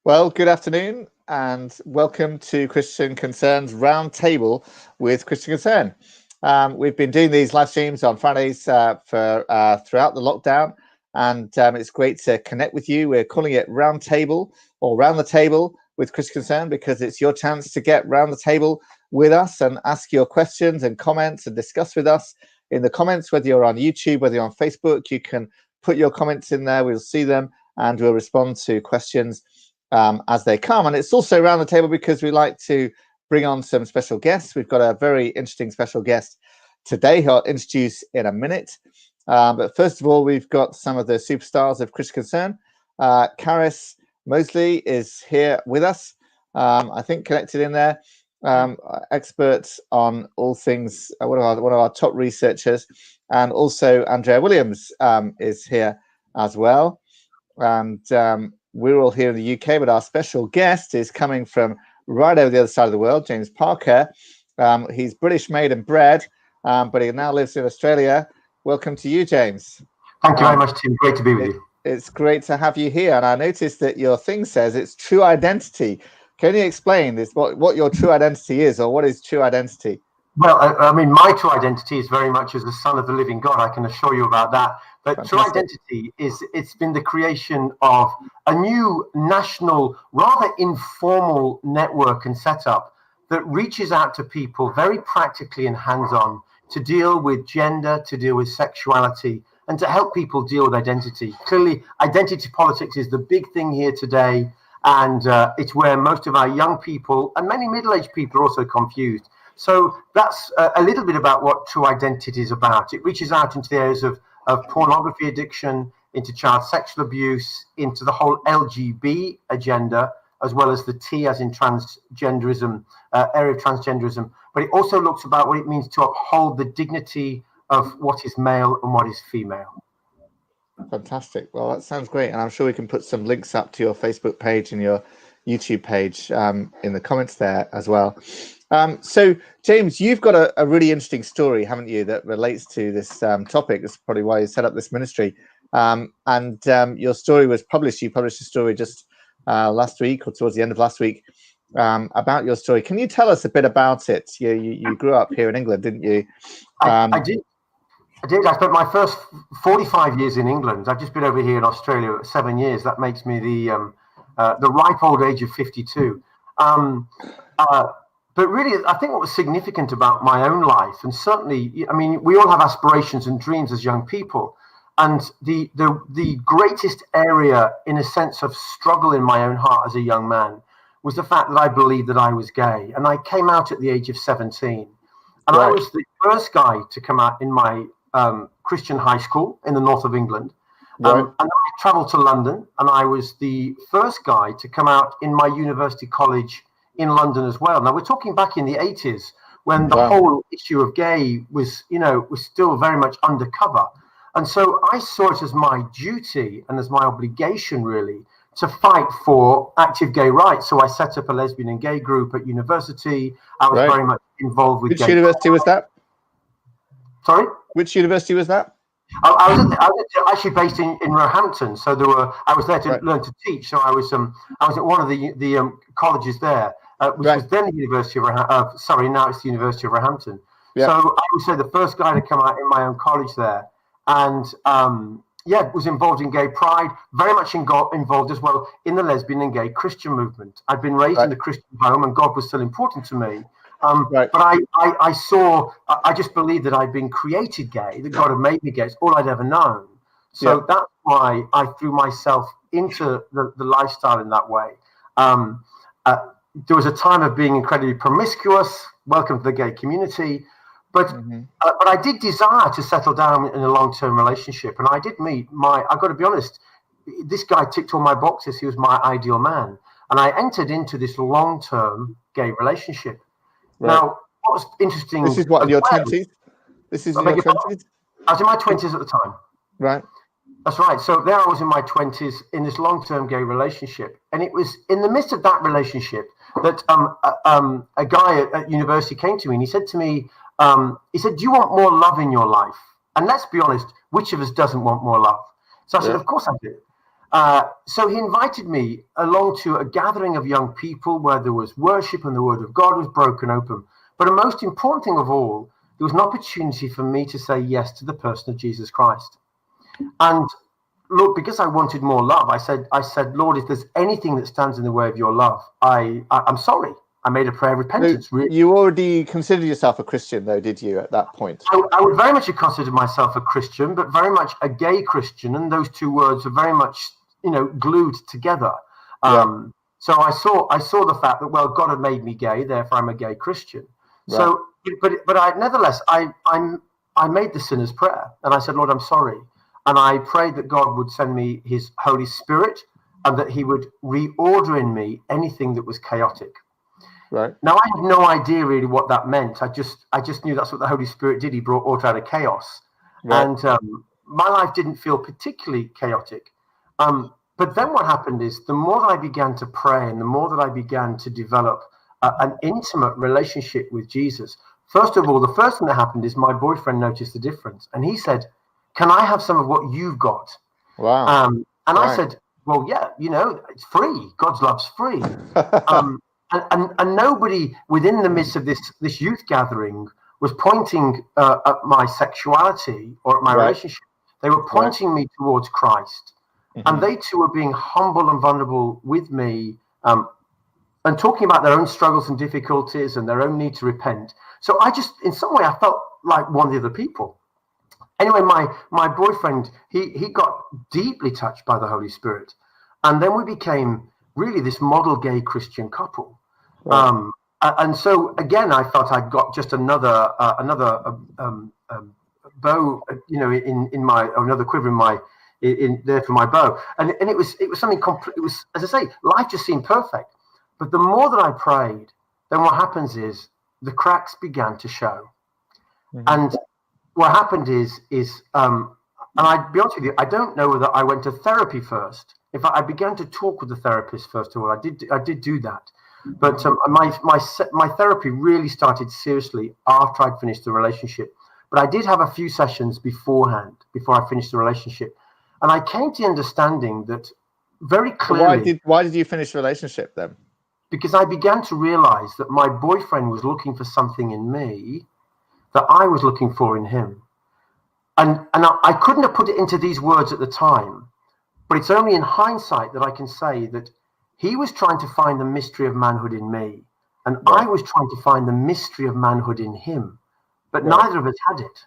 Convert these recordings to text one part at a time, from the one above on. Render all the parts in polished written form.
Well, good afternoon and welcome to Christian Concern's Roundtable with Christian Concern. We've been doing these live streams on Fridays throughout the lockdown, and it's great to connect with you. We're calling it Roundtable or Round the Table with Christian Concern because it's your chance to get round the table with us and ask your questions and comments and discuss with us in the comments, whether you're on YouTube, whether you're on Facebook. You can put your comments in there. We'll see them and we'll respond to questions as they come. And it's also around the table because we like to bring on some special guests. We've got a very interesting special guest today who I'll introduce in a minute. But first of all, we've got some of the superstars of Christian Concern. Caris Mosley is here with us, I think connected in there. Experts on all things, one of our top researchers, and also Andrea Williams is here as well. And we're all here in the UK, but our special guest is coming from right over the other side of the world, James Parker. He's British made and bred, but he now lives in Australia. Welcome to you, James. Thank you very much, Tim. Great to be with you. It's great to have you here. And I noticed that your thing says it's true identity. Can you explain this, what your true identity is, or what is true identity? Well, I mean, my true identity is very much as the son of the living God. I can assure you about that. But Fantastic. True identity it's been the creation of a new national, rather informal network and setup that reaches out to people very practically and hands-on to deal with gender, to deal with sexuality, and to help people deal with identity. Clearly, identity politics is the big thing here today, and it's where most of our young people and many middle-aged people are also confused. So that's a little bit about what true identity is about. It reaches out into the areas of pornography addiction, into child sexual abuse, into the whole LGB agenda, as well as the T as in transgenderism, area of transgenderism. But it also looks about what it means to uphold the dignity of what is male and what is female. Fantastic. Well, that sounds great. And I'm sure we can put some links up to your Facebook page and your YouTube page in the comments there as well. So, James, you've got a really interesting story, haven't you, that relates to this topic. That's probably why you set up this ministry. And your story was published. You published a story just last week or towards the end of last week about your story. Can you tell us a bit about it? You grew up here in England, didn't you? I did. I spent my first 45 years in England. I've just been over here in Australia 7 years. That makes me the ripe old age of 52. But really, I think what was significant about my own life, and certainly, I mean, we all have aspirations and dreams as young people. And the greatest area, in a sense, of struggle in my own heart as a young man was the fact that I believed that I was gay. And I came out at the age of 17. And right. I was the first guy to come out in my Christian high school in the north of England. Right. And I traveled to London, and I was the first guy to come out in my university college in London as well. Now we're talking back in the 80s when the whole issue of gay was still very much undercover. And so I saw it as my duty and as my obligation really to fight for active gay rights. So I set up a lesbian and gay group at university. I was very much involved with Which university was that? Sorry? Which university was that? I was actually based in Roehampton. So I was there to learn to teach. So I was at one of the colleges there. Which was then the University of now it's the University of Roehampton. Yep. So I would say the first guy to come out in my own college there, and was involved in gay pride, very much involved as well in the lesbian and gay Christian movement. I'd been raised in a Christian home, and God was still important to me. But I just believed that I'd been created gay, that God had made me gay. It's all I'd ever known. So that's why I threw myself into the lifestyle in that way. There was a time of being incredibly promiscuous. Welcome to the gay community. But I did desire to settle down in a long-term relationship. And I did meet I've got to be honest, this guy ticked all my boxes. He was my ideal man. And I entered into this long-term gay relationship. Right. Now, what was interesting... This is what, in your 20s? This is in your 20s? I was in my 20s at the time. Right. That's right. So there I was in my 20s in this long-term gay relationship. And it was in the midst of that relationship that a guy at university came to me and he said to me, do you want more love in your life? And let's be honest, which of us doesn't want more love? So I said, of course I do. So he invited me along to a gathering of young people where there was worship and the word of God was broken open. But the most important thing of all, there was an opportunity for me to say yes to the person of Jesus Christ. And look, because I wanted more love, I said, Lord, if there's anything that stands in the way of your love, I'm sorry. I made a prayer of repentance. So you already considered yourself a Christian, though, did you, at that point? I would very much have considered myself a Christian, but very much a gay Christian. And those two words are very much, glued together. So I saw the fact that, well, God had made me gay, therefore I'm a gay Christian. Right. So, but nevertheless, I made the sinner's prayer, and I said, Lord, I'm sorry. And I prayed that God would send me his Holy Spirit and that he would reorder in me anything that was chaotic. Right. Now, I had no idea really what that meant. I just knew that's what the Holy Spirit did. He brought order out of chaos. Right. And my life didn't feel particularly chaotic. But then what happened is the more that I began to pray and the more that I began to develop an intimate relationship with Jesus, first of all, the first thing that happened is my boyfriend noticed the difference. And he said, can I have some of what you've got? Wow. And I said, well, yeah, it's free. God's love's free. And nobody within the midst of this youth gathering was pointing at my sexuality or at my relationship. They were pointing me towards Christ. Mm-hmm. And they too were being humble and vulnerable with me and talking about their own struggles and difficulties and their own need to repent. So I just, in some way, I felt like one of the other people. Anyway, my boyfriend, he got deeply touched by the Holy Spirit. And then we became really this model gay Christian couple. Right. And so, again, I felt I'd got just another bow, in my, or another quiver in there for my bow. And it was something complete. It was, as I say, life just seemed perfect. But the more that I prayed, then what happens is the cracks began to show. Mm-hmm. And what happened is, and I'd be honest with you, I don't know whether I went to therapy first. In fact, I began to talk with the therapist first of all. I did do that, but my therapy really started seriously after I'd finished the relationship. But I did have a few sessions beforehand, before I finished the relationship, and I came to the understanding that very clearly. So why did you finish the relationship then? Because I began to realize that my boyfriend was looking for something in me that I was looking for in him. And I couldn't have put it into these words at the time, but it's only in hindsight that I can say that he was trying to find the mystery of manhood in me, and I was trying to find the mystery of manhood in him, but neither of us had it.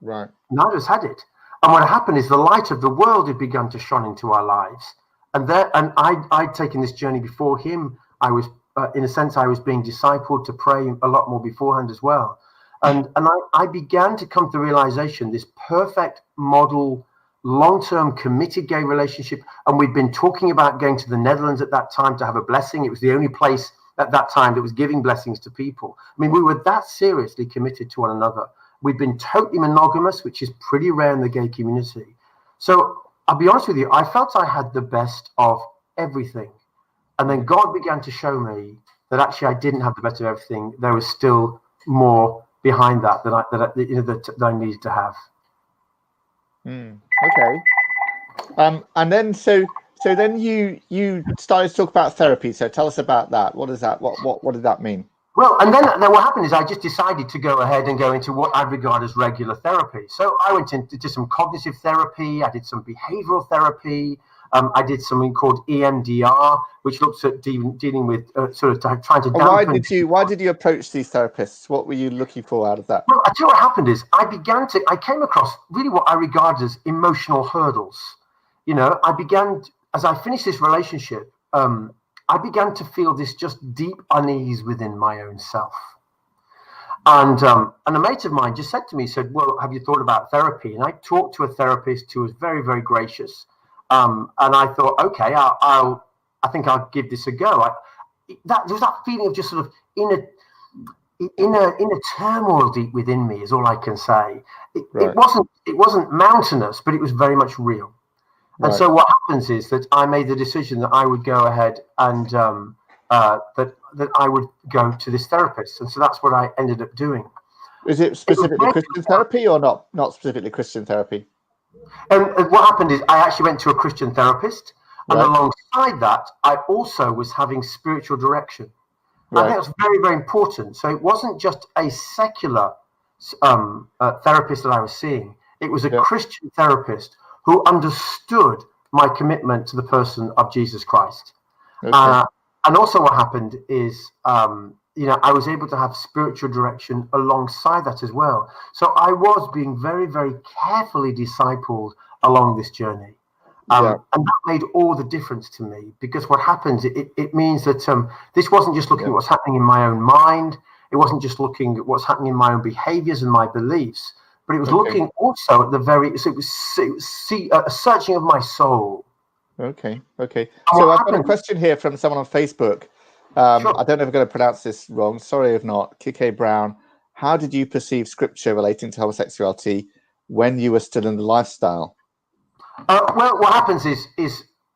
Right. Neither of us had it. And what happened is the light of the world had begun to shine into our lives. And I'd taken this journey before him. I was, in a sense, I was being discipled to pray a lot more beforehand as well. And I began to come to the realization, this perfect model, long-term committed gay relationship. And we'd been talking about going to the Netherlands at that time to have a blessing. It was the only place at that time that was giving blessings to people. I mean, we were that seriously committed to one another. We'd been totally monogamous, which is pretty rare in the gay community. So I'll be honest with you, I felt I had the best of everything. And then God began to show me that actually I didn't have the best of everything. There was still more behind that that I needed to have. Okay. And then so then you started to talk about therapy. So tell us about that. What is that? What did that mean? Well, and then what happened is I just decided to go ahead and go into what I regard as regular therapy. So I went into some cognitive therapy. I did some behavioral therapy. I did something called EMDR, which looks at dealing with sort of trying to dampen. Why did you approach these therapists? What were you looking for out of that? Well, I tell you what happened is I came across really what I regard as emotional hurdles. As I finished this relationship, I began to feel this just deep unease within my own self. And a mate of mine just said to me, well, have you thought about therapy? And I talked to a therapist who was very, very gracious. And I thought, okay, I think I'll give this a go. There was that feeling of just sort of inner turmoil deep within me, is all I can say. It wasn't mountainous, but it was very much real. Right. And so what happens is that I made the decision that I would go ahead and that I would go to this therapist, and so that's what I ended up doing. Is it specifically Christian therapy or not specifically Christian therapy? And what happened is I actually went to a Christian therapist, And alongside that, I also was having spiritual direction. I think that's very, very important. So it wasn't just a secular therapist that I was seeing. It was a Christian therapist who understood my commitment to the person of Jesus Christ. And also what happened is, I was able to have spiritual direction alongside that as well. So I was being very, very carefully discipled along this journey. And that made all the difference to me, because what happens, it means that this wasn't just looking at what's happening in my own mind. It wasn't just looking at what's happening in my own behaviors and my beliefs, but it was looking also at it was a searching of my soul. Okay. So I've got a question here from someone on Facebook. I don't know if I'm going to pronounce this wrong. Sorry if not. Kike Brown. How did you perceive scripture relating to homosexuality when you were still in the lifestyle? Well, what happens is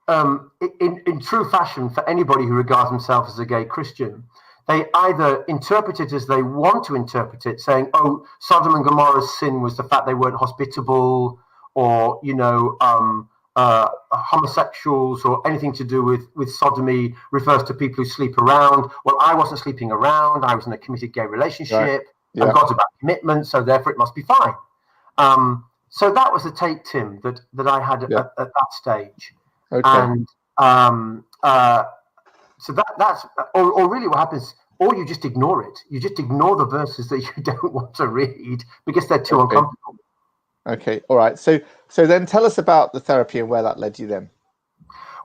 in true fashion, for anybody who regards themselves as a gay Christian, they either interpret it as they want to interpret it, saying, "Oh, Sodom and Gomorrah's sin was the fact they weren't hospitable," or homosexuals or anything to do with sodomy refers to people who sleep around. Well, I wasn't sleeping around. I was in a committed gay relationship. And God's about commitment, so therefore it must be fine. So that was the take, Tim, that I had at that stage. And so that's or really what happens, or you just ignore it. You just ignore the verses that you don't want to read because they're too uncomfortable. Okay, all right. So then tell us about the therapy and where that led you then.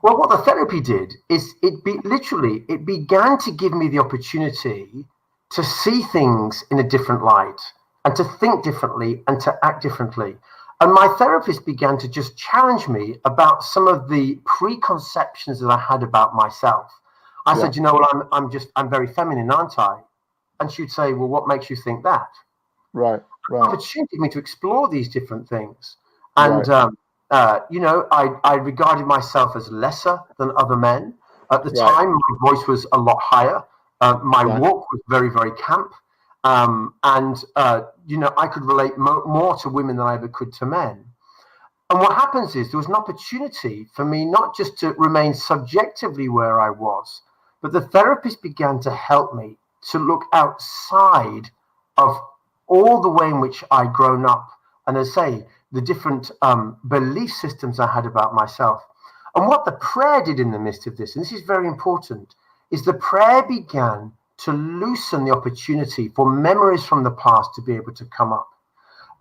Well, what the therapy did is it began to give me the opportunity to see things in a different light and to think differently and to act differently. And my therapist began to just challenge me about some of the preconceptions that I had about myself. I said, well, I'm very feminine, aren't I? And she'd say, well, what makes you think that? Right. Opportunity for me to explore these different things. And, I regarded myself as lesser than other men. At the time, my voice was a lot higher. My walk was very, very camp. I could relate more to women than I ever could to men. And what happens is there was an opportunity for me not just to remain subjectively where I was, but the therapist began to help me to look outside of all the way in which I'd grown up, and as I say, the different belief systems I had about myself. And what the prayer did in the midst of this, and this is very important, is the prayer began to loosen the opportunity for memories from the past to be able to come up.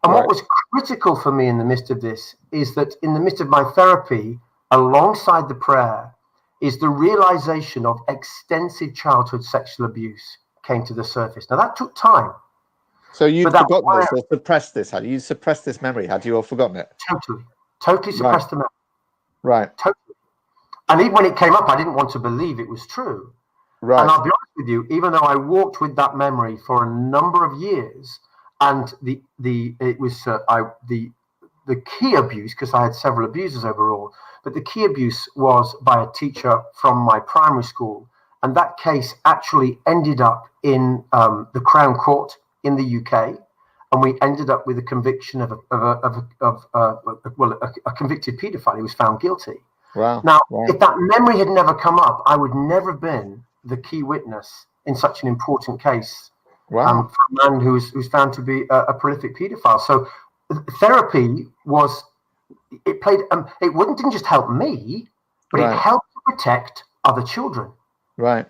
And what was critical for me in the midst of this is that in the midst of my therapy, alongside the prayer, is the realization of extensive childhood sexual abuse came to the surface. Now, that took time. So you'd forgotten this or suppressed this, had you? You suppressed this memory, had you, or forgotten it? Totally suppressed the memory. Right. Totally. And even when it came up, I didn't want to believe it was true. Right. And I'll be honest with you, even though I walked with that memory for a number of years, and the key abuse, because I had several abusers overall, but the key abuse was by a teacher from my primary school, and that case actually ended up in the Crown Court in the UK, and we ended up with a conviction of a convicted paedophile. He was found guilty. Wow. Now, if that memory had never come up, I would never have been the key witness in such an important case. Wow. For a man who's found to be a prolific paedophile. So therapy didn't just help me, but it helped to protect other children. Right.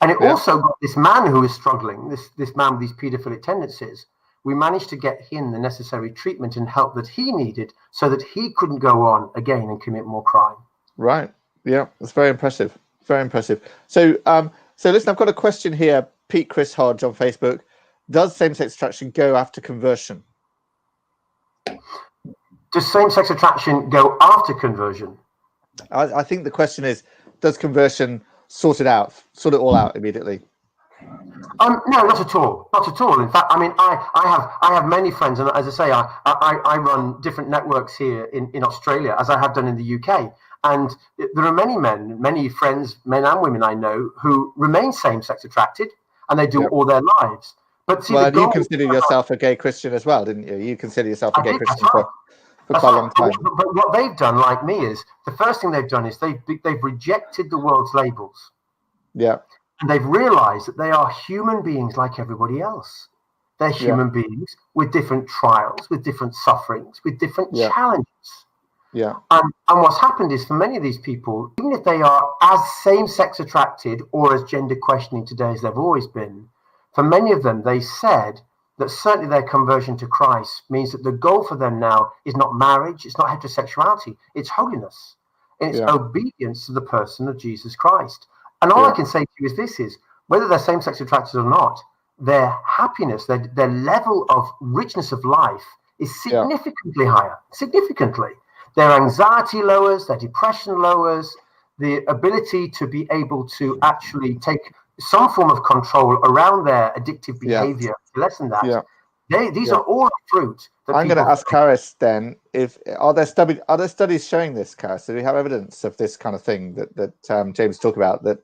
And it also got this man who was struggling, this man with these paedophilic tendencies, we managed to get him the necessary treatment and help that he needed so that he couldn't go on again and commit more crime. Right. Yeah, that's very impressive. Very impressive. So listen, I've got a question here. Pete Chris Hodge on Facebook. Does same-sex attraction go after conversion? Does same-sex attraction go after conversion? I think the question is, does conversion sort it all out immediately? No, not at all. Not at all. In fact, I mean, I have many friends, and as I say, I run different networks here in Australia, as I have done in the UK. And there are many friends, men and women I know, who remain same-sex attracted, and they do all their lives. But see, you consider yourself a gay Christian as well, didn't you? You consider yourself a gay Christian for for quite a long time. But what they've done, like me, is the first thing they've done is they've rejected the world's labels. Yeah. And they've realized that they are human beings like everybody else. They're human beings with different trials, with different sufferings, with different challenges. Yeah. And what's happened is for many of these people, even if they are as same-sex attracted or as gender questioning today as they've always been, for many of them, they said that certainly their conversion to Christ means that the goal for them now is not marriage, it's not heterosexuality, it's holiness. And it's obedience to the person of Jesus Christ. And all I can say to you is this is, whether they're same-sex attracted or not, their happiness, their level of richness of life is significantly higher, significantly. Their anxiety lowers, their depression lowers, the ability to be able to actually take some form of control around their addictive behavior, less than that. These are all fruit. I'm going to ask Karis then, are there studies showing this, Karis? Do we have evidence of this kind of thing that James talked about that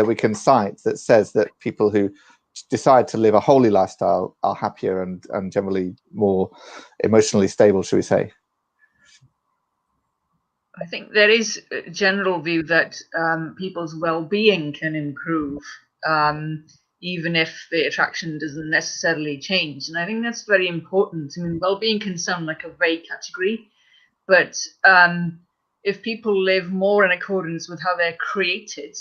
we can cite that says that people who decide to live a holy lifestyle are happier and generally more emotionally stable, should we say? I think there is a general view that people's well-being can improve even if the attraction doesn't necessarily change. And I think that's very important. I mean, well-being can sound like a vague category, but if people live more in accordance with how they're created,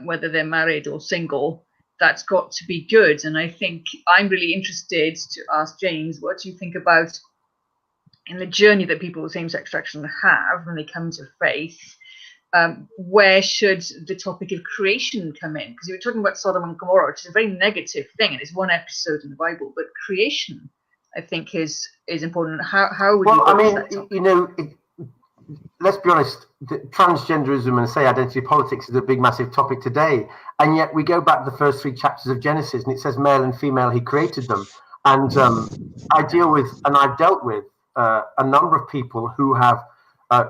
whether they're married or single, that's got to be good. And I think I'm really interested to ask James, what do you think about in the journey that people with same-sex attraction have when they come to faith? Where should the topic of creation come in? Because you were talking about Sodom and Gomorrah, which is a very negative thing, and it's one episode in the Bible. But creation, I think, is important. How would let's be honest. Transgenderism and identity politics is a big, massive topic today, and yet we go back to the first 3 chapters of Genesis, and it says male and female He created them. And I've dealt with a number of people who have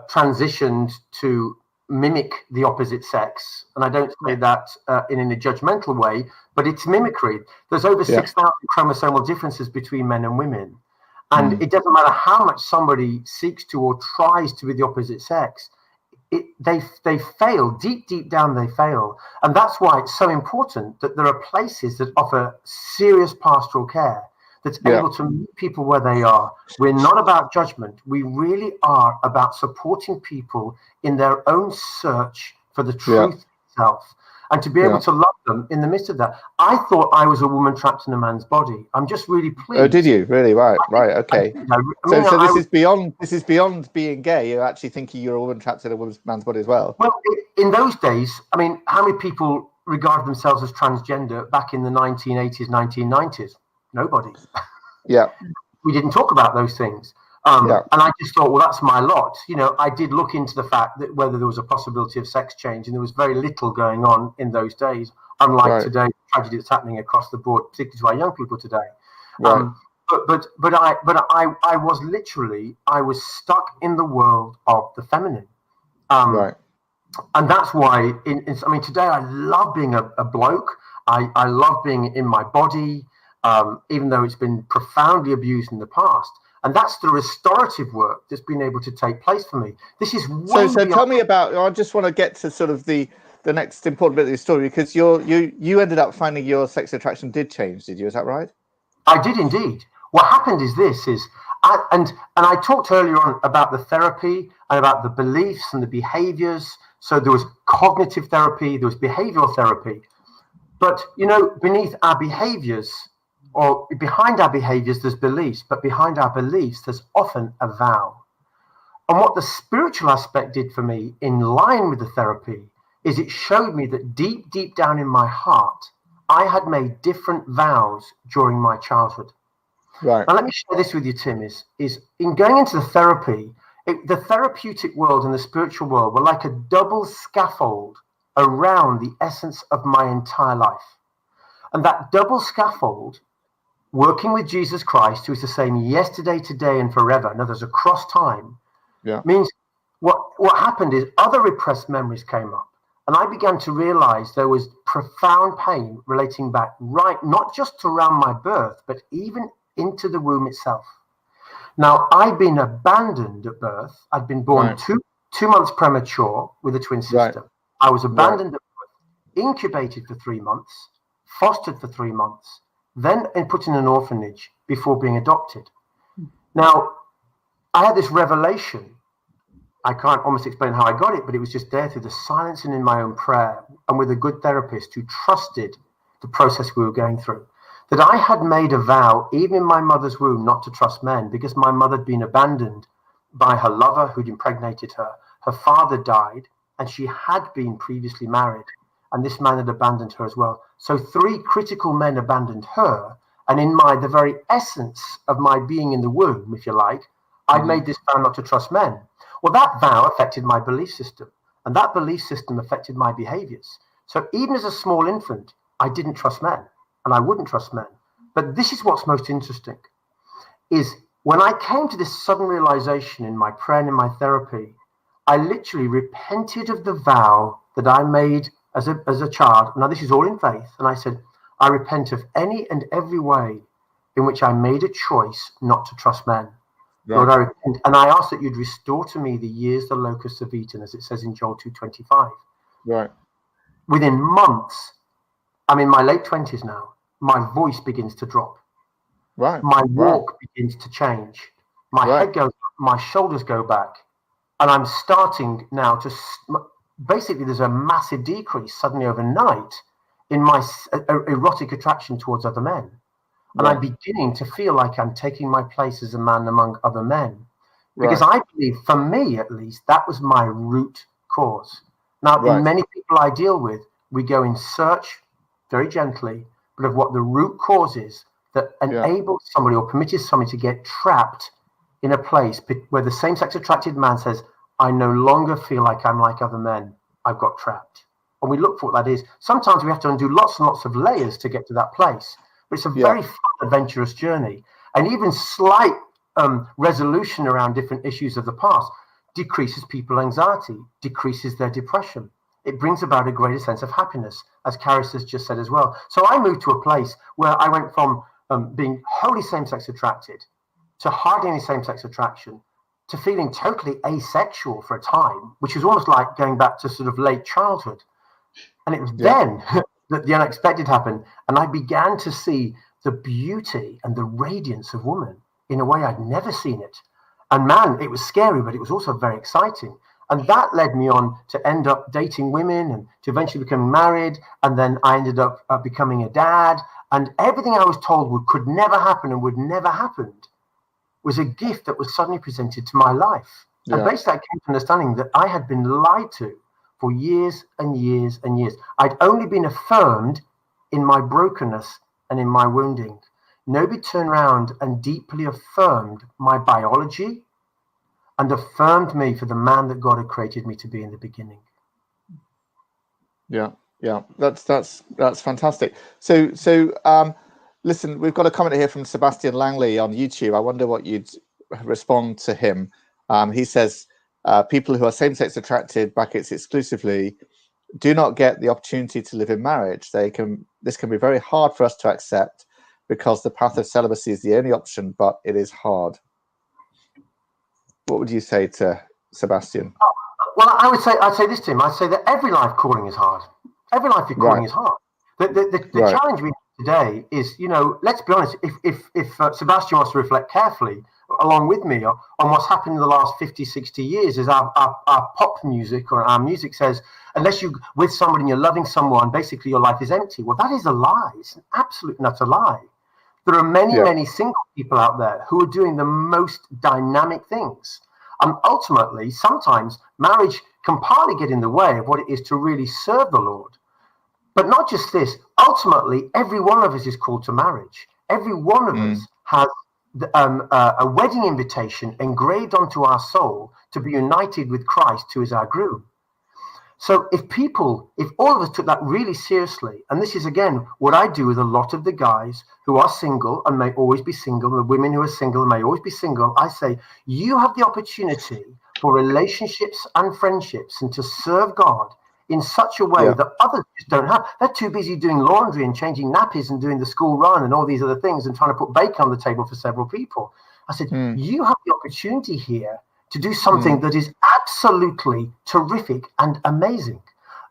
transitioned to mimic the opposite sex, and I don't say that in a judgmental way, but it's mimicry. There's over 6,000 chromosomal differences between men and women, and it doesn't matter how much somebody seeks to or tries to be the opposite sex, they fail. Deep down they fail, and that's why it's so important that there are places that offer serious pastoral care that's able to meet people where they are. We're not about judgment. We really are about supporting people in their own search for the truth itself, and to be able to love them in the midst of that. I thought I was a woman trapped in a man's body. I'm just really pleased. Oh, did you really? Right, okay. So this is beyond being gay. You're actually thinking you're a woman trapped in a man's body as well. Well, in those days, I mean, how many people regarded themselves as transgender back in the 1980s, 1990s? Nobody. We didn't talk about those things. And I just thought, well, that's my lot. I did look into the fact that whether there was a possibility of sex change, and there was very little going on in those days, unlike today, the tragedy that's happening across the board, particularly to our young people today. But I was stuck in the world of the feminine. And that's why, today I love being a bloke. I love being in my body, even though it's been profoundly abused in the past. And that's the restorative work that's been able to take place for me. This is way so tell me about, I just want to get to sort of the next important bit of your story, because you ended up finding your sex attraction did change, did you? Is that right? I did indeed. What happened is I talked earlier on about the therapy and about the beliefs and the behaviors. So there was cognitive therapy, there was behavioral therapy. But, beneath our behaviors, or behind our behaviors, there's beliefs, but behind our beliefs, there's often a vow. And what the spiritual aspect did for me, in line with the therapy, is it showed me that deep down in my heart, I had made different vows during my childhood. Now, let me share this with you, Tim, is in going into the therapy, the therapeutic world and the spiritual world were like a double scaffold around the essence of my entire life. And that double scaffold, working with Jesus Christ, who is the same yesterday, today, and forever, in other words, across time, means what happened is other repressed memories came up. And I began to realize there was profound pain relating back not just around my birth, but even into the womb itself. Now, I'd been abandoned at birth. I'd been born two months premature with a twin sister. I was abandoned at birth, incubated for 3 months, fostered for 3 months, then put in an orphanage before being adopted. Now, I had this revelation. I can't almost explain how I got it, but it was just there through the silence and in my own prayer and with a good therapist who trusted the process we were going through, that I had made a vow, even in my mother's womb, not to trust men, because my mother had been abandoned by her lover who'd impregnated her. Her father died, and she had been previously married, and this man had abandoned her as well. So 3 critical men abandoned her, and in the very essence of my being in the womb, if you like, I'd made this vow not to trust men. Well, that vow affected my belief system, and that belief system affected my behaviors. So even as a small infant, I didn't trust men, and I wouldn't trust men. But this is what's most interesting, is when I came to this sudden realization in my prayer and in my therapy, I literally repented of the vow that I made as a child. Now, this is all in faith. And I said, I repent of any and every way in which I made a choice not to trust men. Right. Lord, I repent. And I ask that you'd restore to me the years the locusts have eaten, as it says in Joel 2:25. Right. Within months, I'm in my late 20s now, my voice begins to drop. Right. My walk begins to change. My head goes up, my shoulders go back. And I'm starting now to, basically there's a massive decrease suddenly overnight in my erotic attraction towards other men. And I'm beginning to feel like I'm taking my place as a man among other men. Because I believe, for me at least, that was my root cause. Now, in many people I deal with, we go in search, very gently, but of what the root cause is that enables somebody or permitted somebody to get trapped in a place where the same-sex attracted man says, I no longer feel like I'm like other men. I've got trapped. And we look for what that is. Sometimes we have to undo lots and lots of layers to get to that place. But it's a very fun, adventurous journey. And even slight resolution around different issues of the past decreases people's anxiety, decreases their depression. It brings about a greater sense of happiness, as Caris has just said as well. So I moved to a place where I went from being wholly same-sex attracted to hardly any same-sex attraction to feeling totally asexual for a time, which was almost like going back to sort of late childhood. And it was then that the unexpected happened, and I began to see the beauty and the radiance of woman in a way I'd never seen it. And man, it was scary, but it was also very exciting. And that led me on to end up dating women and to eventually becoming married. And then I ended up becoming a dad. And everything I was told could never happen and would never happen was a gift that was suddenly presented to my life. And basically I came to understanding that I had been lied to for years and years and years. I'd only been affirmed in my brokenness and in my wounding. Nobody turned around and deeply affirmed my biology and affirmed me for the man that God had created me to be in the beginning. Yeah, that's fantastic. So listen, we've got a comment here from Sebastian Langley on YouTube. I wonder what you'd respond to him. He says, people who are same-sex attracted, brackets exclusively, do not get the opportunity to live in marriage. This can be very hard for us to accept because the path of celibacy is the only option, but it is hard. What would you say to Sebastian? Well, I'd say this to him. I'd say that every life calling is hard. Every life calling is hard. The challenge we have today is, let's be honest, if Sebastian wants to reflect carefully along with me on what's happened in the last 50, 60 years is our pop music or our music says, unless you're with somebody and you're loving someone, basically your life is empty. Well, that is a lie. It's an absolute and utter lie. There are many single people out there who are doing the most dynamic things. And ultimately, sometimes marriage can partly get in the way of what it is to really serve the Lord. But not just this, ultimately, every one of us is called to marriage. Every one of us has a wedding invitation engraved onto our soul to be united with Christ, who is our groom. So if all of us took that really seriously, and this is again what I do with a lot of the guys who are single and may always be single, the women who are single and may always be single, I say, you have the opportunity for relationships and friendships and to serve God in such a way that others just don't have. They're too busy doing laundry and changing nappies and doing the school run and all these other things and trying to put bacon on the table for several people. I said, you have the opportunity here to do something that is absolutely terrific and amazing.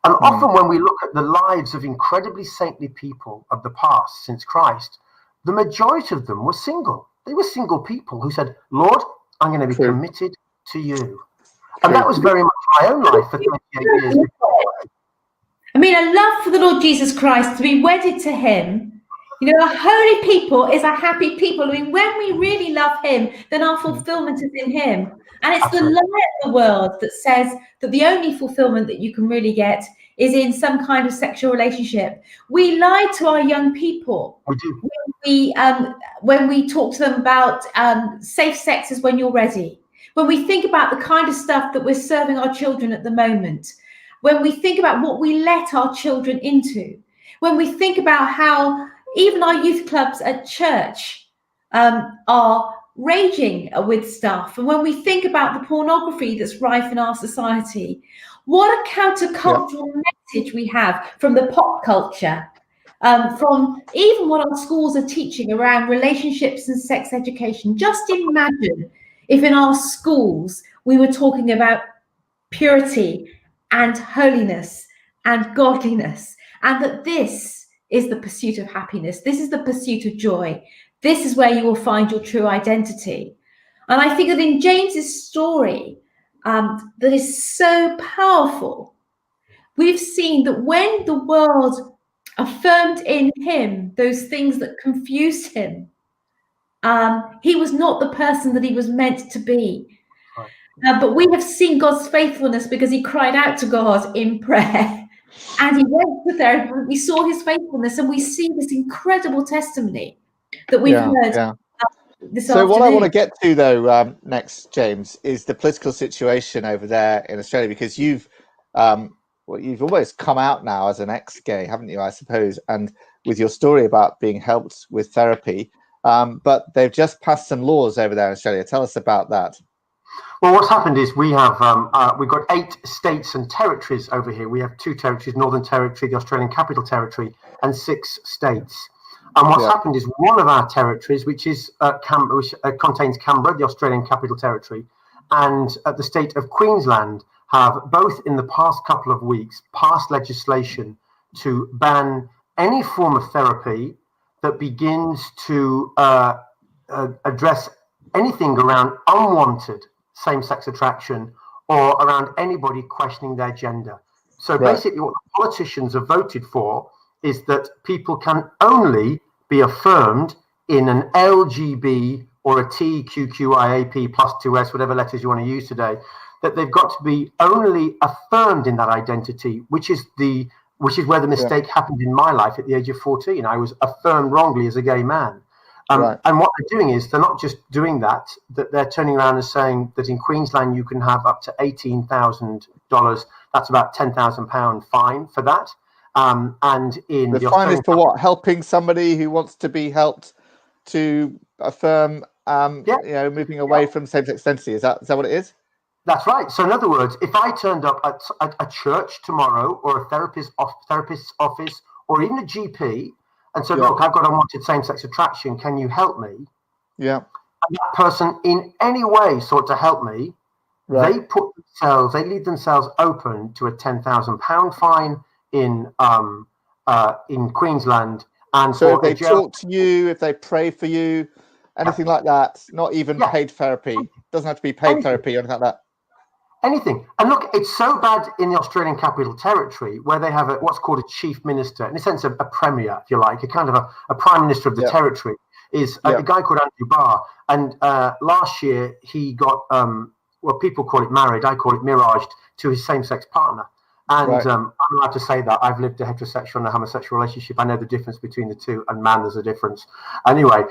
And often when we look at the lives of incredibly saintly people of the past since Christ, the majority of them were single. They were single people who said, Lord, I'm going to be committed to you. And that was very much my own life for 38 years. I mean, a love for the Lord Jesus Christ, to be wedded to him. You know, a holy people is a happy people. I mean, when we really love him, then our fulfillment is in him. And it's the lie of the world that says that the only fulfillment that you can really get is in some kind of sexual relationship. We lie to our young people. We do. When we talk to them about safe sex is when you're ready. When we think about the kind of stuff that we're serving our children at the moment. When we think about what we let our children into. When we think about how even our youth clubs at church are raging with stuff. And when we think about the pornography that's rife in our society, what a countercultural message we have from the pop culture, from even what our schools are teaching around relationships and sex education. Just imagine if in our schools we were talking about purity and holiness and godliness, and that this is the pursuit of happiness. This is the pursuit of joy. This is where you will find your true identity. And I think that in James's story, that is so powerful, we've seen that when the world affirmed in him those things that confused him, he was not the person that he was meant to be. But we have seen God's faithfulness because he cried out to God in prayer. And he went to therapy. We saw his faithfulness, and we see this incredible testimony that we've heard this afternoon. What I want to get to, though, next, James, is the political situation over there in Australia, because you've almost come out now as an ex-gay, haven't you? I suppose, and with your story about being helped with therapy, but they've just passed some laws over there in Australia. Tell us about that. Well, what's happened is we've got 8 states and territories over here. We have 2 territories, Northern Territory, the Australian Capital Territory, and 6 states. And what's happened is one of our territories, which is which contains Canberra, the Australian Capital Territory, and the state of Queensland, have both in the past couple of weeks passed legislation to ban any form of therapy that begins to address anything around unwanted same-sex attraction or around anybody questioning their gender. So basically what the politicians have voted for is that people can only be affirmed in an LGB or a TQQIAP plus 2S, whatever letters you want to use today, that they've got to be only affirmed in that identity, which is where the mistake happened in my life at the age of 14. I was affirmed wrongly as a gay man. And what they're doing is they're not just doing that they're turning around and saying that in Queensland you can have up to $18,000. That's about £10,000 fine for that. And in the fine is for what? Helping somebody who wants to be helped to affirm, moving away from same-sex identity. Is that what it is? That's right. So in other words, if I turned up at a church tomorrow or a therapist's office or even a GP and said, look, I've got unwanted same-sex attraction, can you help me? Yeah. And that person in any way sought to help me, they leave themselves open to a £10,000 fine in Queensland. And so if they talk to you, if they pray for you, anything like that, not even paid therapy, doesn't have to be paid therapy or anything like that. Anything. And look, it's so bad in the Australian Capital Territory where they have what's called a chief minister, in a sense, a premier, if you like, a kind of a prime minister of the territory, is a guy called Andrew Barr. And last year he got, people call it married, I call it miraged, to his same-sex partner. And I'm allowed to say that. I've lived a heterosexual and a homosexual relationship. I know the difference between the two, and man, there's a difference. Anyway,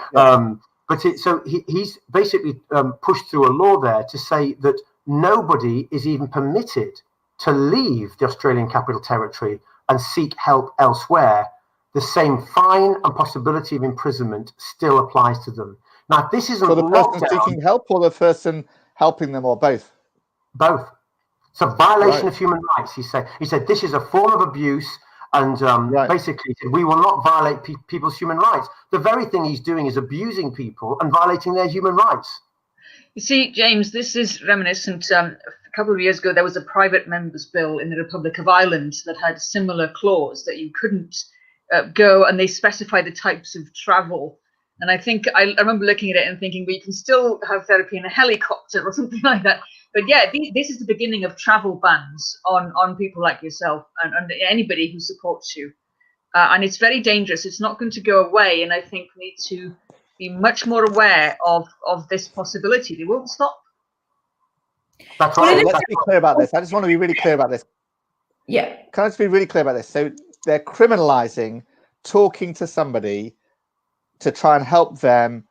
he's basically pushed through a law there to say that nobody is even permitted to leave the Australian Capital Territory and seek help elsewhere. The same fine and possibility of imprisonment still applies to them. Now, this isn't for the person seeking help or the person helping them, or both? Both. It's a violation of human rights, he said. He said this is a form of abuse. And basically, we will not violate people's human rights. The very thing he's doing is abusing people and violating their human rights. You see, James, this is reminiscent. A couple of years ago, there was a private member's bill in the Republic of Ireland that had a similar clause that you couldn't go, and they specified the types of travel. And I think I remember looking at it and thinking, well, you can still have therapy in a helicopter or something like that. But yeah, this is the beginning of travel bans on people like yourself and anybody who supports you. And it's very dangerous. It's not going to go away. And I think we need to be much more aware of this possibility. They won't stop. That's right. Let's be clear about this. I just want to be really clear about this. Yeah. Can I just be really clear about this? So they're criminalizing talking to somebody to try and help them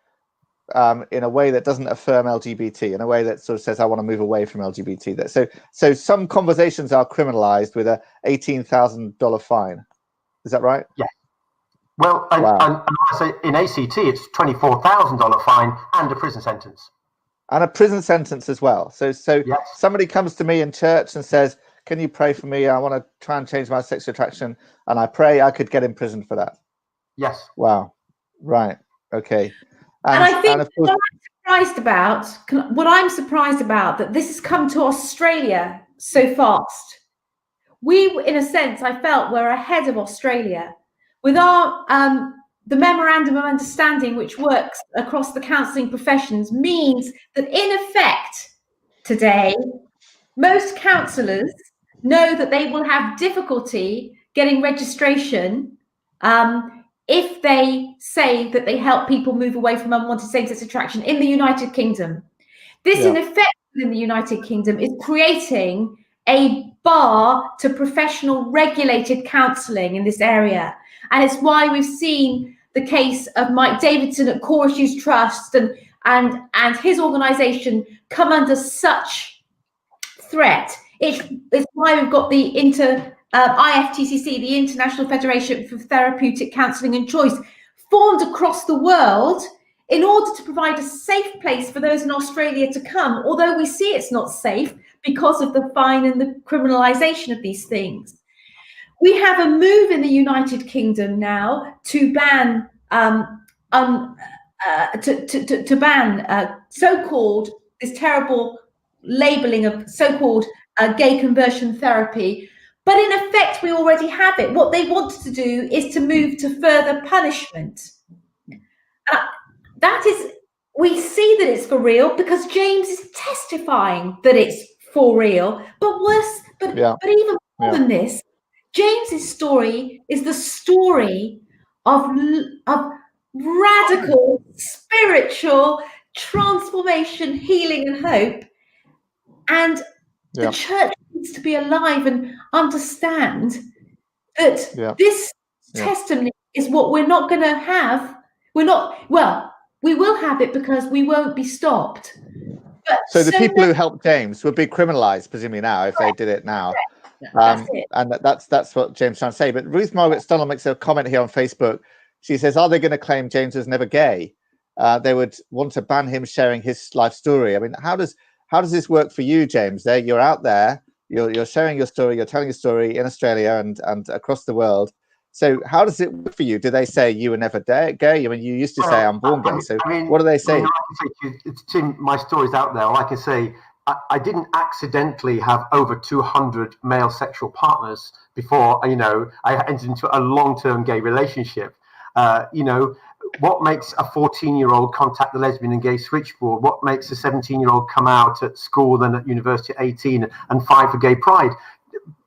in a way that doesn't affirm LGBT, in a way that sort of says, I want to move away from LGBT. So some conversations are criminalized with a $18,000 fine. Is that right? Yeah. Well, and I say in ACT, it's $24,000 fine and a prison sentence. And a prison sentence as well. So yes. Somebody comes to me in church and says, can you pray for me? I want to try and change my sexual attraction. And I pray I could get in prison for that. Yes. Wow. Right. Okay. And I think what I'm surprised about, that this has come to Australia so fast. We, in a sense, I felt we're ahead of Australia with our the memorandum of understanding, which works across the counselling professions, means that in effect today, most counsellors know that they will have difficulty getting registration if they say that they help people move away from unwanted same-sex attraction in the United Kingdom. This, in effect, in the United Kingdom, is creating a bar to professional regulated counselling in this area. And it's why we've seen the case of Mike Davidson at Core Issues Trust and his organisation come under such threat. It's why we've got the IFTCC, the International Federation for Therapeutic Counselling and Choice, formed across the world in order to provide a safe place for those in Australia to come, although we see it's not safe because of the fine and the criminalisation of these things. We have a move in the United Kingdom now to ban so-called this terrible labelling of so-called gay conversion therapy. But in effect, we already have it. What they want to do is to move to further punishment. We see that it's for real because James is testifying that it's for real. But even more than this, James's story is the story of radical spiritual transformation, healing, and hope. And the church needs to be alive and understand that this testimony is what we're not going to have. We will have it because we won't be stopped. But so the people who helped James would be criminalized, presumably now, if they did it now. And that's what James is trying to say. But Ruth Margaret Stunnell makes a comment here on Facebook. She says, are they going to claim James was never gay? They would want to ban him sharing his life story. I mean, how does this work for you, James? You're out there, you're sharing your story, you're telling your story in Australia and across the world. So how does it work for you? Do they say you were never gay? I mean, you used to say I'm born gay. So what do they say? My story's out there. Like I say, I didn't accidentally have over 200 male sexual partners before, I entered into a long-term gay relationship. What makes a 14-year-old contact the lesbian and gay switchboard? What makes a 17-year-old come out at school, then at university at 18 and fight for gay pride?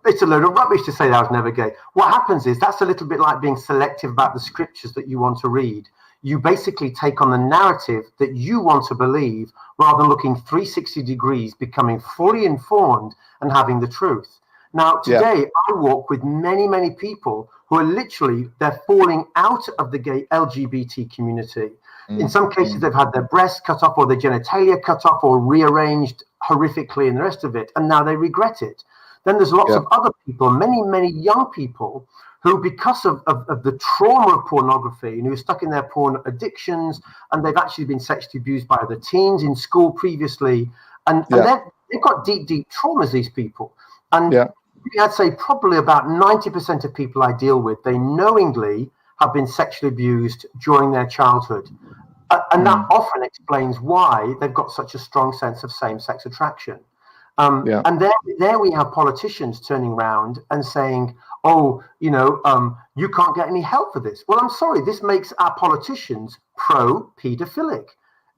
It's a load of rubbish to say that I was never gay. What happens is that's a little bit like being selective about the scriptures that you want to read. You basically take on the narrative that you want to believe rather than looking 360 degrees, becoming fully informed and having the truth. Now, today, I walk with many, many people who are they're falling out of the gay LGBT community. In some cases, they've had their breasts cut off or their genitalia cut off or rearranged horrifically and the rest of it, and now they regret it. Then there's lots of other people, many, many young people who, because of the trauma of pornography and who are stuck in their porn addictions, and they've actually been sexually abused by other teens in school previously, and they've got deep, deep traumas, these people. And I'd say probably about 90% of people I deal with, they knowingly have been sexually abused during their childhood. And that often explains why they've got such a strong sense of same-sex attraction. And there we have politicians turning around and saying, oh, you can't get any help for this. Well, I'm sorry, this makes our politicians pro-paedophilic.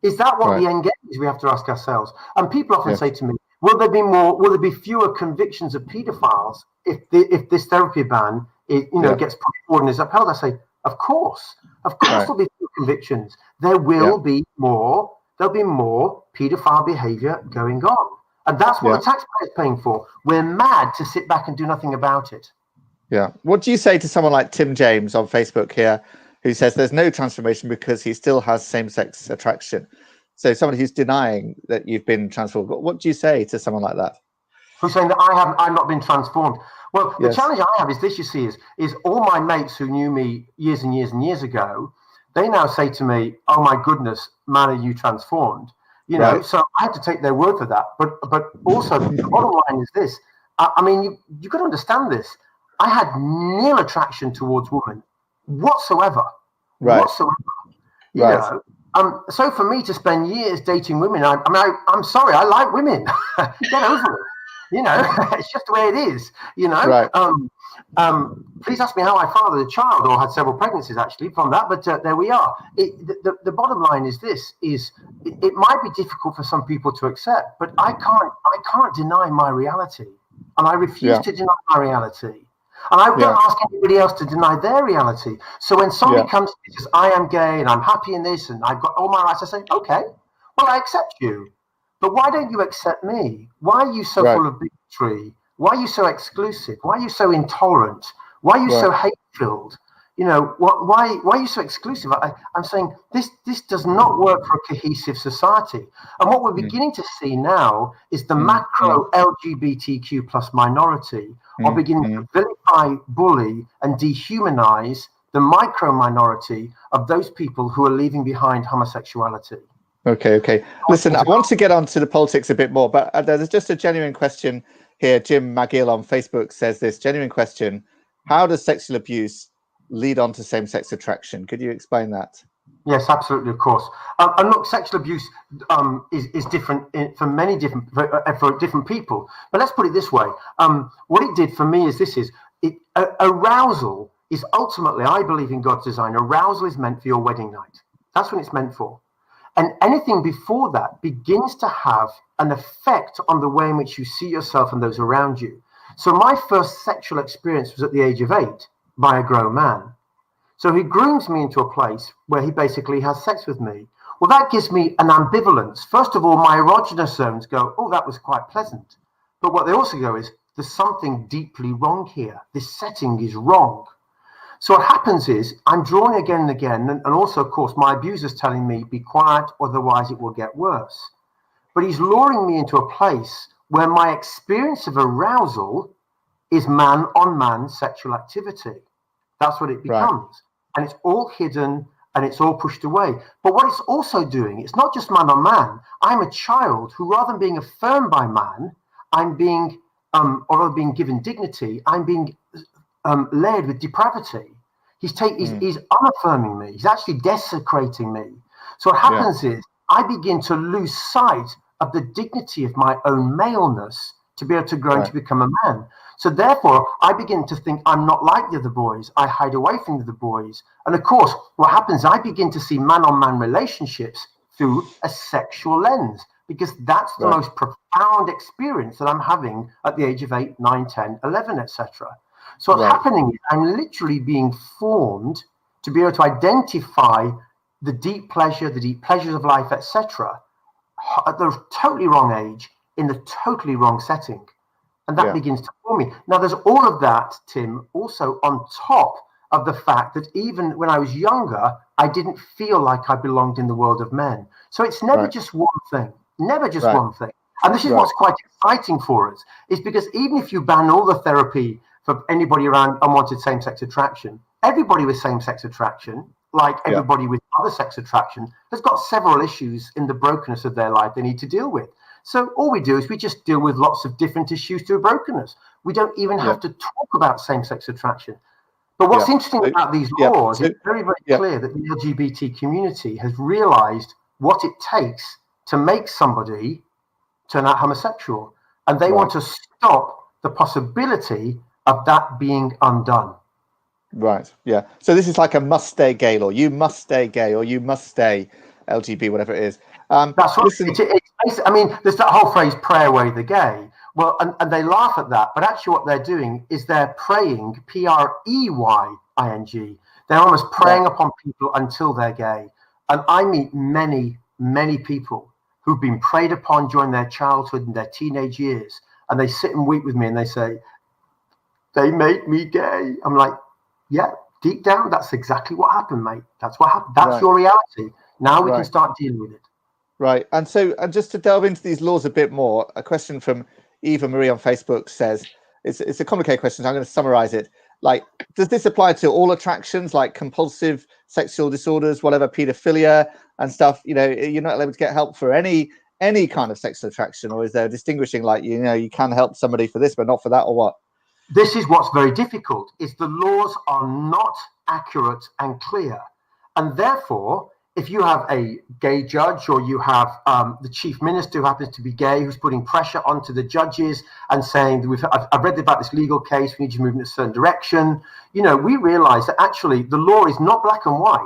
Is that what the end game is? We have to ask ourselves. And people often say to me, will there be fewer convictions of paedophiles if this therapy ban gets put forward and is upheld? I say, of course there'll be fewer convictions. There'll be more paedophile behavior going on. And that's what the taxpayer's paying for. We're mad to sit back and do nothing about it. Yeah. What do you say to someone like Tim James on Facebook here, who says there's no transformation because he still has same-sex attraction? So somebody who's denying that you've been transformed. What do you say to someone like that? Who's saying that I've not been transformed? Well, the challenge I have is this, you see, is all my mates who knew me years and years and years ago, they now say to me, oh my goodness, man, are you transformed? So I had to take their word for that. But also, the bottom line is this. I mean, you've got to understand this. I had nil attraction towards women whatsoever. Whatsoever. You know? So for me to spend years dating women, I'm sorry, I like women. Get over it. It's just the way it is. Please ask me how I fathered a child, or had several pregnancies actually from that. But there we are. The bottom line is this: it might be difficult for some people to accept, but I can't deny my reality, and I refuse to deny my reality. And I don't ask anybody else to deny their reality. So when somebody comes to me and says, I am gay and I'm happy in this and I've got all my rights, I say, okay, well, I accept you. But why don't you accept me? Why are you so full of bigotry? Why are you so exclusive? Why are you so intolerant? Why are you so hate-filled? Why are you so exclusive? I'm saying this does not work for a cohesive society. And what we're beginning to see now is the macro LGBTQ plus minority are beginning to vilify, bully, and dehumanize the micro minority of those people who are leaving behind homosexuality. Okay. Listen, I want to get on to the politics a bit more, but there's just a genuine question here. Jim McGill on Facebook says this genuine question: how does sexual abuse lead on to same-sex attraction? Could you explain that? Yes, absolutely, of course. And look, sexual abuse is different for different people. But let's put it this way: what it did for me is arousal is ultimately, I believe in God's design. Arousal is meant for your wedding night. That's what it's meant for. And anything before that begins to have an effect on the way in which you see yourself and those around you. So my first sexual experience was at the age of 8 by a grown man. So he grooms me into a place where he basically has sex with me. Well, that gives me an ambivalence. First of all, my erogenous zones go, oh, that was quite pleasant. But what they also go is, there's something deeply wrong here. This setting is wrong. So what happens is I'm drawn again and again. And also, of course, my abuser's telling me, be quiet, otherwise it will get worse. But he's luring me into a place where my experience of arousal is man-on-man sexual activity. That's what it becomes. And it's all hidden and it's all pushed away. But what it's also doing, it's not just man-on-man. I'm a child who, rather than being affirmed by man, I'm being, or being given dignity, I'm being layered with depravity. He's unaffirming me. He's actually desecrating me. So what happens is I begin to lose sight of the dignity of my own maleness to be able to grow and to become a man. So therefore, I begin to think I'm not like the other boys. I hide away from the other boys. And of course, what happens, I begin to see man-on-man relationships through a sexual lens, because that's the most profound experience that I'm having at the age of 8, 9, 10, 11, etc. So what's happening is I'm literally being formed to be able to identify the deep pleasures of life, etc., at the totally wrong age, in the totally wrong setting. And that begins to form me. Now, there's all of that, Tim, also on top of the fact that even when I was younger, I didn't feel like I belonged in the world of men. So it's never just one thing, never just one thing. And this is what's quite exciting for us, is because even if you ban all the therapy for anybody around unwanted same-sex attraction, everybody with same-sex attraction, like everybody with other sex attraction, has got several issues in the brokenness of their life they need to deal with. So all we do is we just deal with lots of different issues to brokenness. We don't even have to talk about same-sex attraction. But what's interesting about these laws, it's very, very clear that the LGBT community has realized what it takes to make somebody turn out homosexual. And they want to stop the possibility of that being undone. Right. Yeah. So this is like a must stay gay law. You must stay gay, or you must stay LGBT, whatever it is. That's right. I mean, there's that whole phrase, pray away the gay. Well, and they laugh at that, but actually what they're doing is they're preying, Preying. They're almost preying upon people until they're gay. And I meet many, many people who've been preyed upon during their childhood and their teenage years. And they sit and weep with me and they say, they make me gay. I'm like, yeah, deep down, that's exactly what happened, mate. That's what happened. That's your reality. Now we can start dealing with it. Right. And so, and just to delve into these laws a bit more, a question from Eva Marie on Facebook says, it's a complicated question, so I'm going to summarize it. Like, does this apply to all attractions, like compulsive sexual disorders, whatever, paedophilia and stuff? You know, you're not able to get help for any kind of sexual attraction, or is there distinguishing, like, you know, you can help somebody for this, but not for that, or what? This is what's very difficult, is the laws are not accurate and clear. And therefore, if you have a gay judge, or you have the chief minister who happens to be gay, who's putting pressure onto the judges and saying, I've read about this legal case, we need to move in a certain direction. You know, we realize that actually the law is not black and white.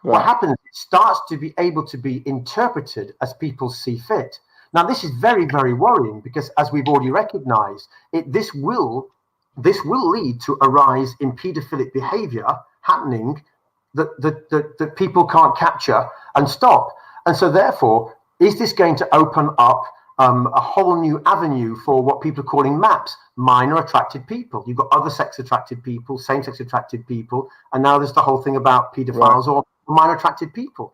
Right. What happens, it starts to be able to be interpreted as people see fit. Now, this is very, very worrying because, as we've already recognized, this will lead to a rise in paedophilic behavior happening that people can't capture and stop. And so therefore, is this going to open up a whole new avenue for what people are calling MAPs, minor attracted people? You've got other sex attracted people, same sex attracted people, and now there's the whole thing about pedophiles or minor attracted people.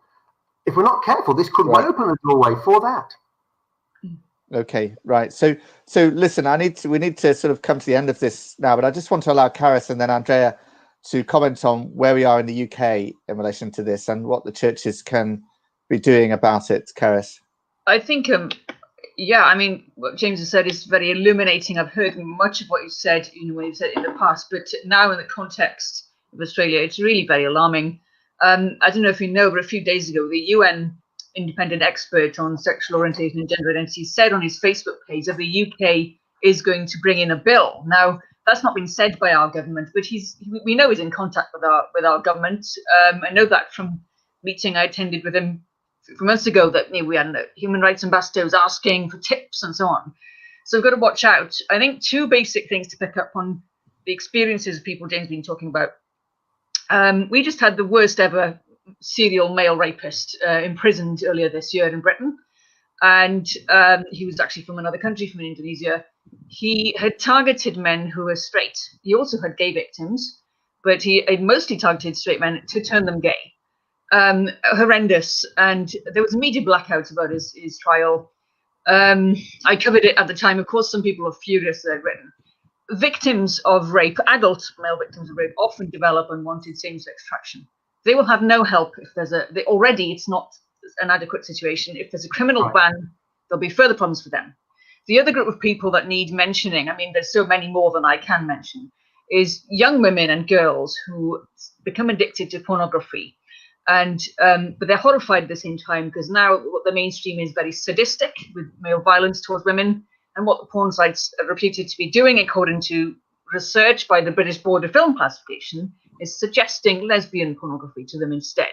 If we're not careful, this could well open the doorway for that. Okay, right. So listen, we need to sort of come to the end of this now, but I just want to allow Caris and then Andrea to comment on where we are in the UK in relation to this and what the churches can be doing about it. Caris? I think, I mean, what James has said is very illuminating. I've heard much of what you said, when you said in the past, but now in the context of Australia, it's really very alarming. I don't know if you know, but a few days ago, the UN independent expert on sexual orientation and gender identity said on his Facebook page that the UK is going to bring in a bill. Now, that's not been said by our government, but we know he's in contact with our government. I know that from meeting I attended with him a few months ago, that we had human rights ambassadors asking for tips and so on. So we've got to watch out. I think two basic things to pick up on the experiences of people James has been talking about. We just had the worst ever serial male rapist imprisoned earlier this year in Britain. And he was actually from another country, from Indonesia. He had targeted men who were straight. He also had gay victims, but he had mostly targeted straight men to turn them gay. Horrendous. And there was a media blackout about his trial. I covered it at the time. Of course, some people are furious that I'd written. Victims of rape, adult male victims of rape, often develop unwanted same-sex attraction. They will have no help if already it's not an adequate situation. If there's a criminal ban, there'll be further problems for them. The other group of people that need mentioning, I mean, there's so many more than I can mention, is young women and girls who become addicted to pornography. And but they're horrified at the same time, because now what the mainstream is very sadistic with male violence towards women. And what the porn sites are reputed to be doing, according to research by the British Board of Film Classification, is suggesting lesbian pornography to them instead.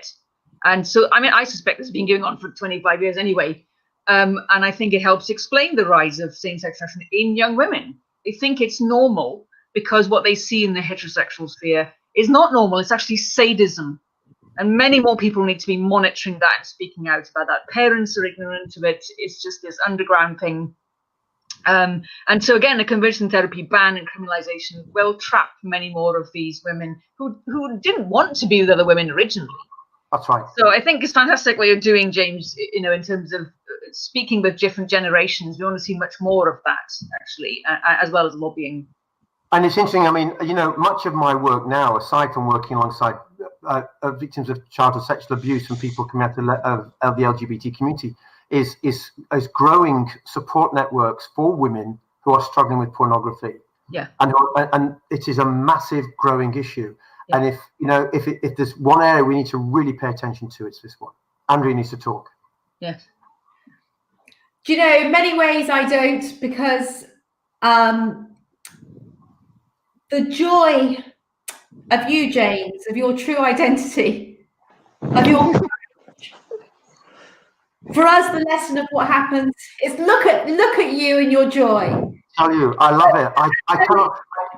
And so, I mean, I suspect this has been going on for 25 years anyway. And I think it helps explain the rise of same-sex attraction in young women. They think it's normal because what they see in the heterosexual sphere is not normal. It's actually sadism. And many more people need to be monitoring that and speaking out about that. Parents are ignorant of it. It's just this underground thing. And so again, a conversion therapy ban and criminalization will trap many more of these women who didn't want to be with other women originally. That's right. So I think it's fantastic what you're doing, James, in terms of speaking with different generations. We want to see much more of that, actually, as well as lobbying. And it's interesting, I mean, much of my work now, aside from working alongside victims of childhood sexual abuse and people coming out of the LGBT community, is growing support networks for women who are struggling with pornography. Yeah. And it is a massive growing issue. Yeah. And if there's one area we need to really pay attention to, it's this one. Andrea needs to talk. Yes. Do you know, in many ways I don't, because the joy of you, James, of your true identity, of your for us, the lesson of what happens is look at you and your joy. Tell you, I love it.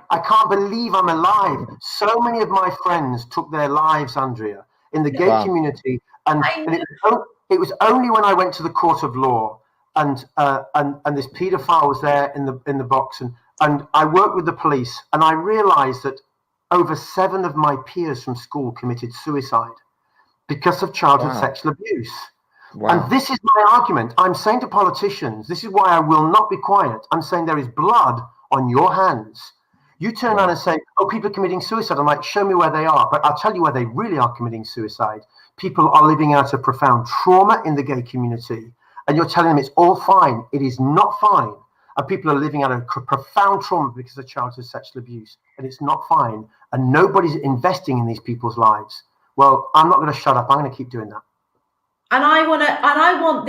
I can't believe I'm alive. So many of my friends took their lives, Andrea, in the gay community, and it was only when I went to the court of law and this paedophile was there in the box, and I worked with the police, and I realised that over 7 of my peers from school committed suicide because of childhood sexual abuse. Wow. And this is my argument. I'm saying to politicians, this is why I will not be quiet. I'm saying there is blood on your hands. You turn around and say, oh, people are committing suicide. I'm like, show me where they are. But I'll tell you where they really are committing suicide. People are living out a profound trauma in the gay community. And you're telling them it's all fine. It is not fine. And people are living out a profound trauma because of childhood sexual abuse. And it's not fine. And nobody's investing in these people's lives. Well, I'm not going to shut up. I'm going to keep doing that. And I want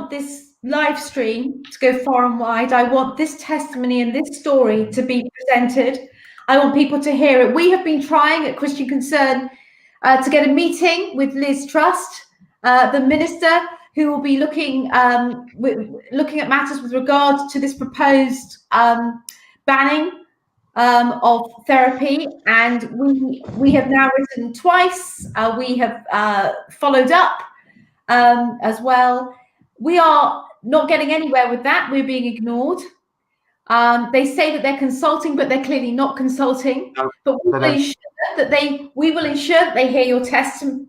this live stream to go far and wide. I want this testimony and this story to be presented. I want people to hear it. We have been trying at Christian Concern to get a meeting with Liz Trust, the minister, who will be looking at matters with regard to this proposed banning of therapy. And we have now written twice. We have followed up as well. We are not getting anywhere with that. We're being ignored. They say that they're consulting, but they're clearly not consulting. No, but we will ensure that they hear your testimony.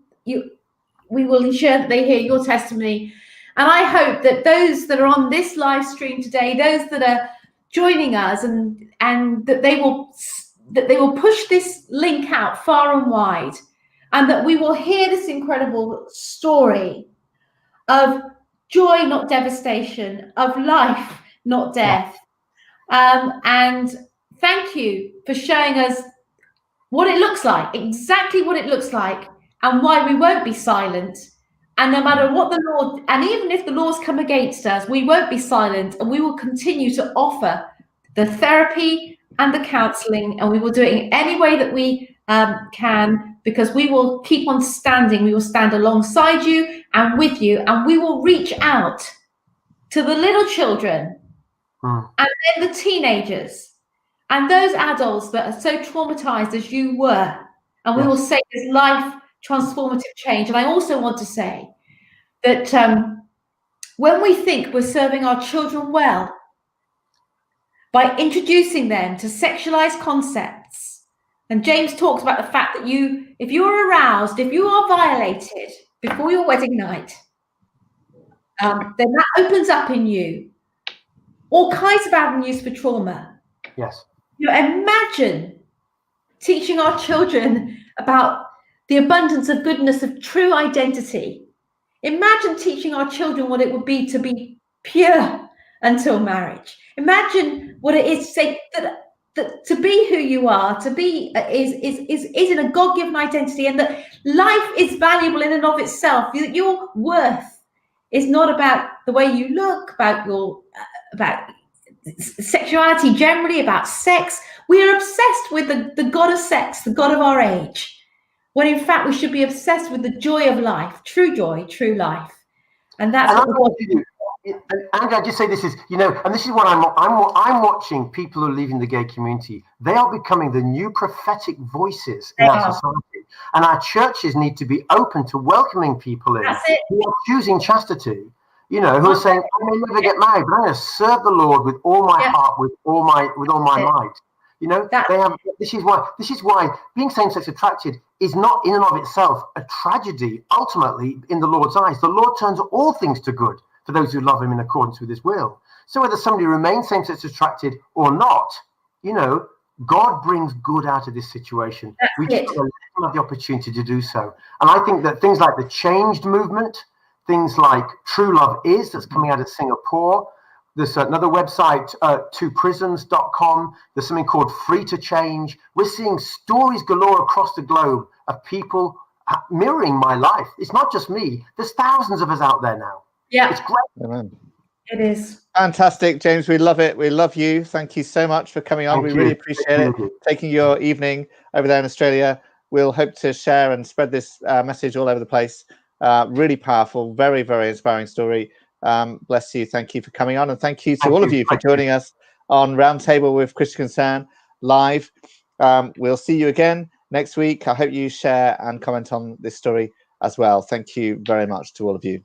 We will ensure that they hear your testimony. And I hope that those that are on this live stream today, those that are joining us, and that they will push this link out far and wide, and that we will hear this incredible story of joy, not devastation, of life, not death. And thank you for showing us what it looks like, exactly what it looks like, and why we won't be silent. And no matter what the law, and even if the laws come against us, we won't be silent, and we will continue to offer the therapy and the counselling, and we will do it in any way that we can, because we will keep on standing. We will stand alongside you and with you, and we will reach out to the little children and then the teenagers and those adults that are so traumatized as you were, and we will say there's life transformative change. And I also want to say that when we think we're serving our children well by introducing them to sexualized concepts, and James talks about the fact that if you're aroused, if you are violated before your wedding night, then that opens up in you all kinds of avenues for trauma. Yes. You imagine teaching our children about the abundance of goodness of true identity. Imagine teaching our children what it would be to be pure until marriage. Imagine what it is to say that to be who you are, to be is in a God-given identity, and that life is valuable in and of itself. Your worth is not about the way you look, about sexuality generally, about sex. We are obsessed with the god of sex, the god of our age, when in fact we should be obsessed with the joy of life, true joy, true life. And that's what we want to do. And I just say this is, and this is what I'm watching people who are leaving the gay community. They are becoming the new prophetic voices in our society. And our churches need to be open to welcoming people in who are choosing chastity, who are saying, I may never get married, but I'm going to serve the Lord with all my heart, with all my might. This is why being same-sex attracted is not in and of itself a tragedy. Ultimately, in the Lord's eyes, the Lord turns all things to good for those who love him in accordance with his will. So whether somebody remains same-sex attracted or not, God brings good out of this situation. We just have the opportunity to do so. And I think that things like the changed movement, things like True Love Is, that's coming out of Singapore, There's another website, twoprisons.com. There's something called Free to Change. We're seeing stories galore across the globe of people mirroring my life. It's not just me. There's thousands of us out there now. Yeah, it's great. Amen. It is Fantastic, James. We love it. We love you. Thank you so much for coming on. We really appreciate it. Taking your evening over there in Australia. We'll hope to share and spread this message all over the place. Really powerful, very, very inspiring story. Bless you. Thank you for coming on, and thank you to all of you for joining us on Roundtable with Christian Concern live. We'll see you again next week. I hope you share and comment on this story as well. Thank you very much to all of you.